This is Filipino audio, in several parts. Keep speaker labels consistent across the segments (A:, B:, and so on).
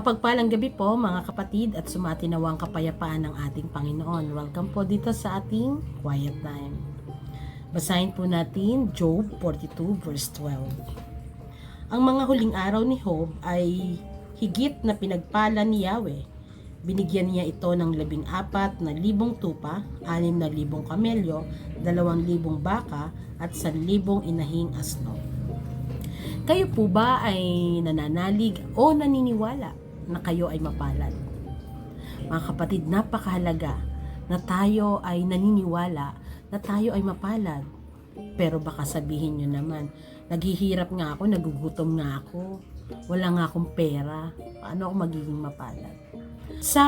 A: Mapagpalang gabi po mga kapatid at sumatinawang kapayapaan ng ating Panginoon. Welcome po dito sa ating Quiet Time. Basahin po natin Job 42 verse 12. Ang mga huling araw ni Job ay higit na pinagpala ni Yahweh. Binigyan niya ito ng 14,000 tupa, 6,000 kamelyo, 2,000 baka at 1,000 inahing asno. Kayo po ba ay nananalig o naniniwala na kayo ay mapalad? Mga kapatid, napakahalaga na tayo ay naniniwala na tayo ay mapalad. Pero baka sabihin nyo naman, naghihirap nga ako, nagugutom nga ako, wala nga akong pera, paano ako magiging mapalad? Sa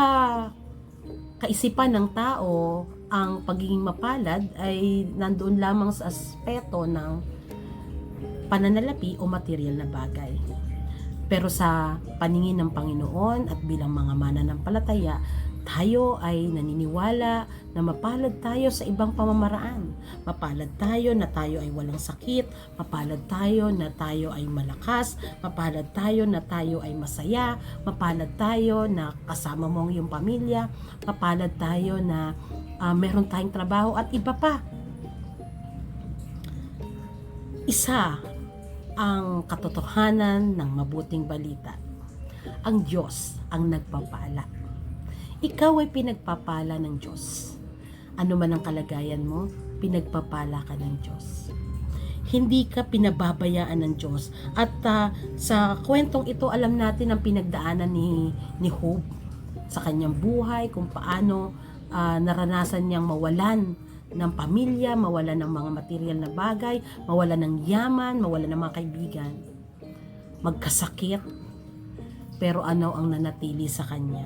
A: kaisipan ng tao, ang pagiging mapalad ay nandoon lamang sa aspeto ng pananalapi o material na bagay. Pero sa paningin ng Panginoon at bilang mga mananampalataya, tayo ay naniniwala na mapalad tayo sa ibang pamamaraan. Mapalad tayo na tayo ay walang sakit, mapalad tayo na tayo ay malakas, mapalad tayo na tayo ay masaya, mapalad tayo na kasama mo ang iyong pamilya, mapalad tayo na meron tayong trabaho at iba pa. Isa ang katotohanan ng mabuting balita. Ang Diyos ang nagpapala. Ikaw ay pinagpapala ng Diyos. Ano man ang kalagayan mo, pinagpapala ka ng Diyos. Hindi ka pinababayaan ng Diyos. At sa kwentong ito, alam natin ang pinagdaanan ni Job sa kanyang buhay, kung paano naranasan niyang mawalan ng pamilya, mawalan ng mga material na bagay, mawalan ng yaman, mawalan ng mga kaibigan, magkasakit. Pero ano ang nanatili sa kanya?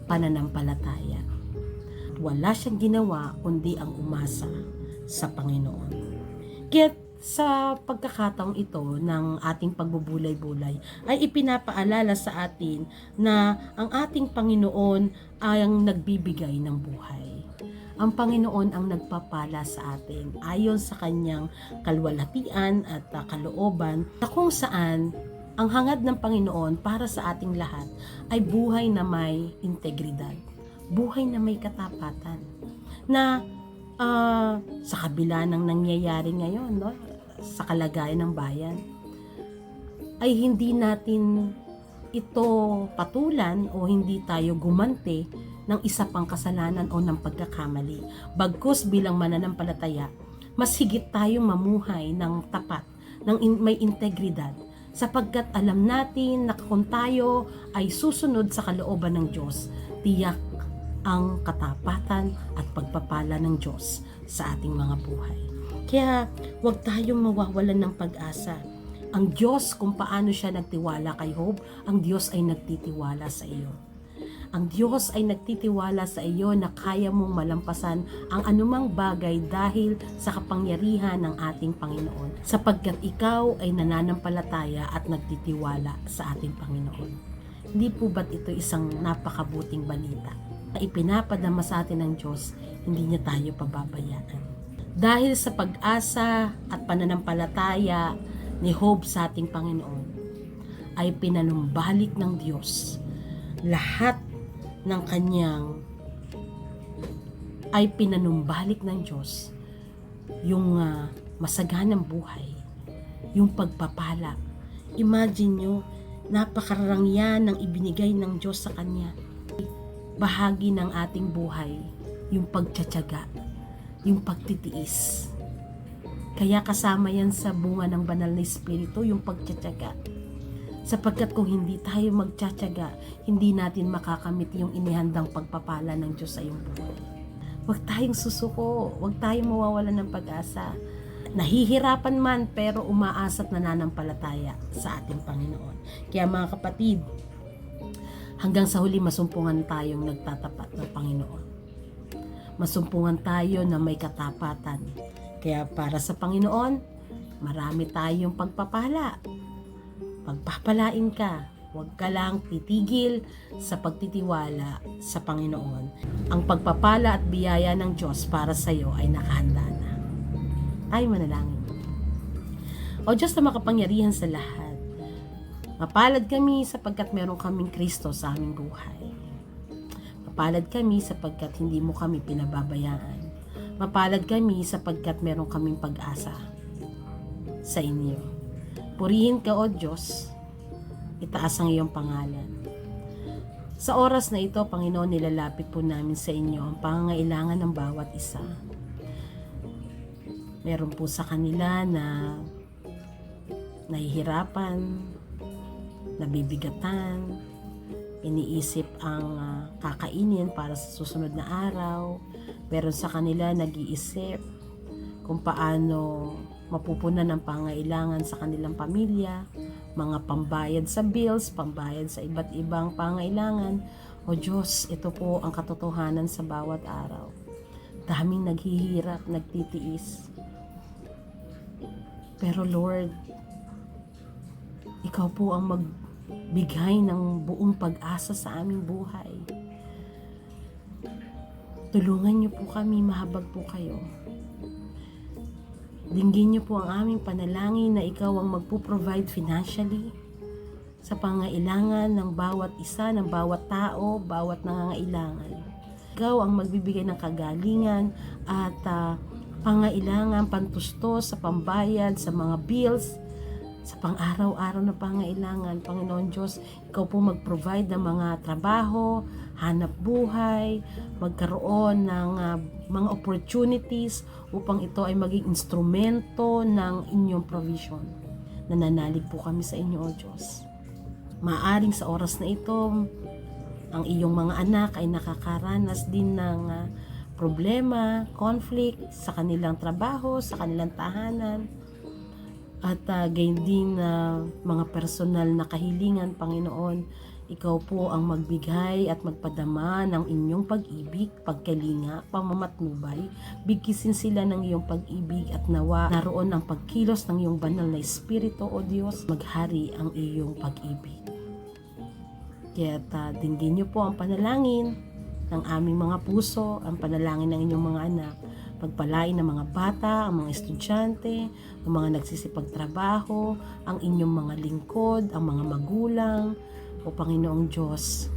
A: Pananampalataya. Wala siyang ginawa kundi ang umasa sa Panginoon. Kaya sa pagkakataong ito ng ating pagbubulay-bulay ay ipinapaalala sa atin na ang ating Panginoon ay ang nagbibigay ng buhay. Ang Panginoon ang nagpapala sa atin ayon sa kanyang kalwalhatian at kalooban, na kung saan ang hangad ng Panginoon para sa ating lahat ay buhay na may integridad, buhay na may katapatan, na sa kabila ng nangyayari ngayon, no, sa kalagayan ng bayan, ay hindi natin ito patulan o hindi tayo gumante ng isa pang kasalanan o ng pagkakamali. Bagkus bilang mananampalataya, mas higit tayong mamuhay ng tapat, ng may integridad, sapagkat alam natin na kung tayo ay susunod sa kalooban ng Diyos, tiyak ang katapatan at pagpapala ng Diyos sa ating mga buhay. Kaya huwag tayong mawawalan ng pag-asa. Ang Diyos, kung paano siya nagtiwala kay Job, ang Diyos ay nagtitiwala sa iyo. Ang Diyos ay nagtitiwala sa iyo na kaya mong malampasan ang anumang bagay dahil sa kapangyarihan ng ating Panginoon, sapagkat ikaw ay nananampalataya at nagtitiwala sa ating Panginoon. Hindi po ba't ito isang napakabuting balita? Ipinapadama sa atin ng Diyos, hindi niya tayo pababayaan. Dahil sa pag-asa at pananampalataya ni Job sa ating Panginoon, ay pinanumbalik ng Diyos lahat ng kanyang ay pinanumbalik ng Diyos yung masaganang buhay, yung pagpapala. Imagine nyo, napakarangyan ng ibinigay ng Diyos sa kanya. Bahagi ng ating buhay, yung pagtsatsaga, yung pagtitiis. Kaya kasama yan sa bunga ng banal na Espiritu, yung pagtsatsaga. Sapagkat kung hindi tayo magtsatsaga, hindi natin makakamit yung inihandang pagpapala ng Diyos sa iyong buhay. Huwag tayong susuko, huwag tayong mawawalan ng pag-asa. Nahihirapan man, pero umaasa at nananampalataya sa ating Panginoon. Kaya mga kapatid, hanggang sa huli masumpungan tayong nagtatapat ng Panginoon. Masumpungan tayo na may katapatan. Kaya para sa Panginoon, marami tayong pagpapala. Pagpapalain ka, huwag ka lang titigil sa pagtitiwala sa Panginoon. Ang pagpapala at biyaya ng Diyos para sa iyo ay nakahanda na. Tayo manalangin. O Diyos na makapangyarihan sa lahat, Mapalad kami sapagkat meron kaming Kristo sa aming buhay. Mapalad kami sapagkat hindi mo kami pinababayaan. Mapalad kami sapagkat meron kaming pag-asa sa inyo. Purihin ka, O Diyos. Itaas ang iyong pangalan. Sa oras na ito, Panginoon, nilalapit po namin sa inyo ang pangangailangan ng bawat isa. Meron po sa kanila na nahihirapan, nabibigatan, iniisip ang kakainin para sa susunod na araw. Meron sa kanila nag-iisip kung paano mapupunan ang pangailangan sa kanilang pamilya, mga pambayad sa bills, pambayad sa iba't ibang pangailangan. O Diyos, ito po ang katotohanan sa bawat araw. Daming naghihirap, nagtitiis. Pero Lord, Ikaw po ang magbigay ng buong pag-asa sa aming buhay. Tulungan niyo po kami, mahabag po kayo. Dinggin niyo po ang aming panalangin na Ikaw ang magpo-provide financially sa pangailangan ng bawat isa, ng bawat tao, bawat nangangailangan. Ikaw ang magbibigay ng kagalingan at pangailangan, pantustos sa pambayad, sa mga bills, sa pang-araw-araw na pangailangan. Panginoon Diyos, Ikaw po mag-provide ng mga trabaho, hanap buhay, magkaroon ng mga opportunities upang ito ay maging instrumento ng inyong provision. Nananalig po kami sa inyo, O Diyos. Maaring sa oras na ito, ang iyong mga anak ay nakakaranas din ng problema, conflict sa kanilang trabaho, sa kanilang tahanan, at gayon din mga personal na kahilingan. Panginoon, Ikaw po ang magbigay at magpadama ng inyong pag-ibig, pagkalinga, pamamatnubay. Bigkisin sila ng iyong pag-ibig at nawa naroon ang pagkilos ng iyong banal na Espiritu, O Diyos, maghari ang iyong pag-ibig. Kaya dinggin niyo po ang panalangin ng aming mga puso, ang panalangin ng inyong mga anak. Pagpalain ng mga bata, ang mga estudyante, ang mga nagsisipagtrabaho, ang inyong mga lingkod, ang mga magulang. O Panginoong Diyos,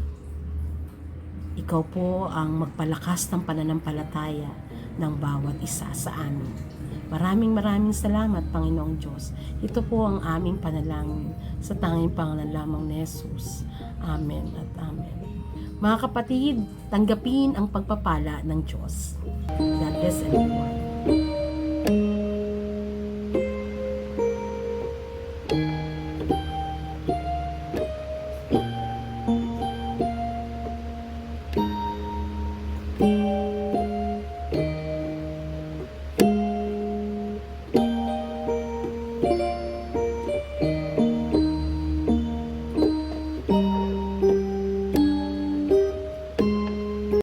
A: Ikaw po ang magpalakas ng pananampalataya ng bawat isa sa amin. Maraming salamat, Panginoong Diyos. Ito po ang aming panalangin sa tanging pangalan lamang ni Jesus. Amen at amen. Mga kapatid, tanggapin ang pagpapala ng Diyos. God bless everyone.